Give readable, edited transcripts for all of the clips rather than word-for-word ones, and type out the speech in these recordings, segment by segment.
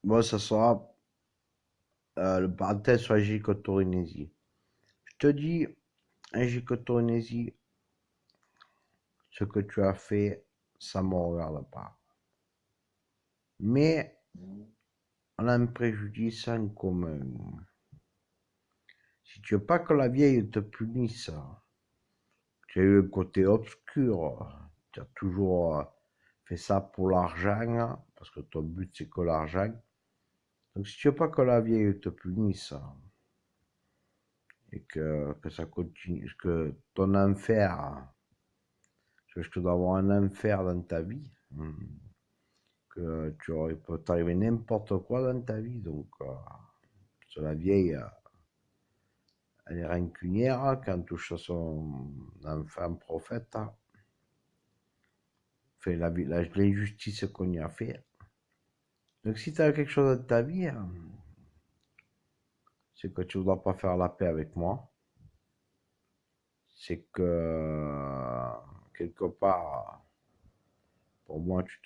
Moi, ça sera le parenthèse sur la gynécotournésie. Je te dis, la gynécotournésie, ce que tu as fait, ça me regarde pas. Mais on a un préjudice en commun. Si tu veux pas que la vieille te punisse, tu as eu un côté obscur, tu as toujours fait ça pour l'argent, parce que ton but c'est que l'argent. Donc si tu veux pas que la vieille te punisse, et que ça continue, que ton enfer, tu risques d'avoir un enfer dans ta vie, que tu aurais peut t'arriver n'importe quoi dans ta vie, donc sur la vieille, elle est rancunière quand elle touche à son enfant prophète, fait l'injustice qu'on y a fait. Donc si tu as quelque chose dans ta vie, c'est que tu ne dois pas faire la paix avec moi, c'est que quelque part, pour moi, tu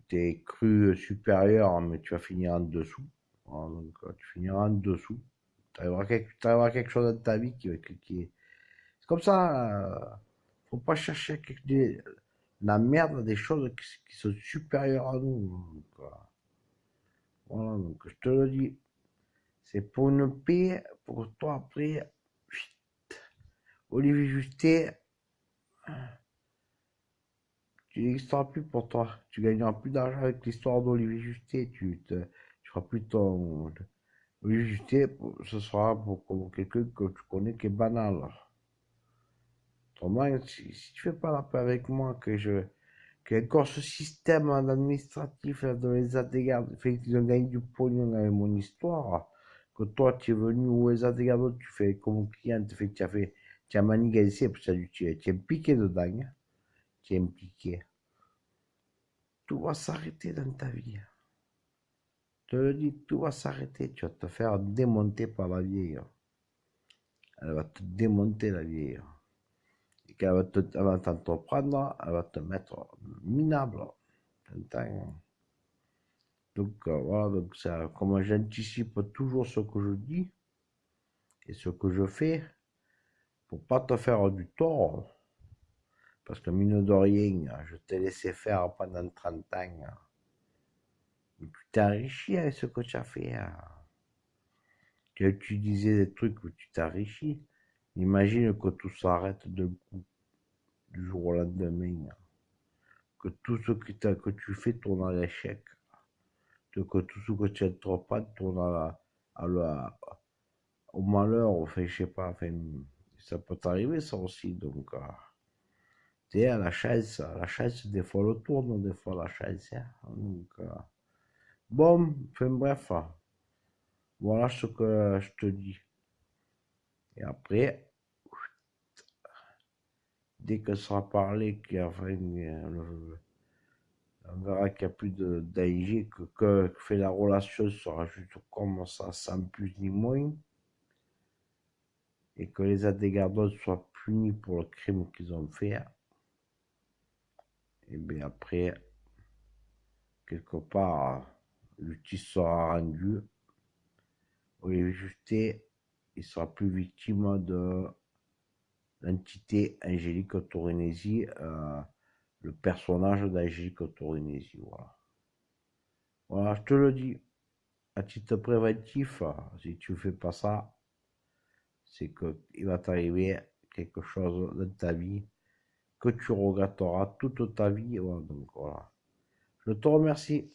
t'es cru supérieur, mais tu vas finir en dessous. Voilà, donc tu finiras en dessous. Tu arriveras quelque chose dans ta vie qui est. C'est comme ça. Faut pas chercher la merde des choses qui sont supérieures à nous. Donc, voilà, donc je te le dis. C'est pour une paix, pour toi après. Olivier Justet, tu n'existeras plus pour toi. Tu gagneras plus d'argent avec l'histoire d'Olivier Justet. Tu feras plus ton. Olivier Justet, ce sera pour quelqu'un que tu connais qui est banal. Autrement, si tu fais pas la paix avec moi, qu'il y a encore ce système administratif là, dans les ADGARD, fait qu'ils ont gagné du pognon avec mon histoire, que toi tu es venu aux ADGARD, tu fais comme client, fait, tu as manigancé, parce que tu es impliqué dedans, hein. Tu es impliqué. Tout va s'arrêter dans ta vie. Je te le dis, tout va s'arrêter. Tu vas te faire démonter par la vieille. Elle va te démonter la vieille. Et elle va t'entreprendre, elle va te mettre minable. T'entends? Donc voilà, donc ça, comme j'anticipe toujours ce que je dis et ce que je fais, pour pas te faire du tort, parce que mine de rien, je t'ai laissé faire pendant 30 ans, mais tu t'es enrichi avec ce que tu as fait. Tu as utilisé des trucs où tu t'es enrichi. Imagine que tout s'arrête d'un coup, du jour au lendemain, que tout ce que tu fais tourne à l'échec, que tout ce que tu entreprends tourne au malheur, enfin, je sais pas, enfin, ça peut t'arriver ça aussi, donc, tu sais, la chance, des fois, le tourne, des fois, la chance, hein. Donc, bon, enfin, bref, voilà ce que je te dis. Et après, dès que ça sera parlé, enfin, on verra qu'il n'y a plus de danger, que fait la relation sera juste comme ça, sans plus ni moins, et que les adégardos soient punis pour le crime qu'ils ont fait. Et bien après, quelque part, justice sera rendue. Olivier Justet, il sera plus victime de l'entité Angélique Torinesi, le personnage d'Angélique Torinesi. Voilà. Voilà, je te le dis, à titre préventif, si tu ne fais pas ça, c'est qu'il va t'arriver quelque chose dans ta vie que tu regretteras toute ta vie. Voilà, donc voilà. Je te remercie.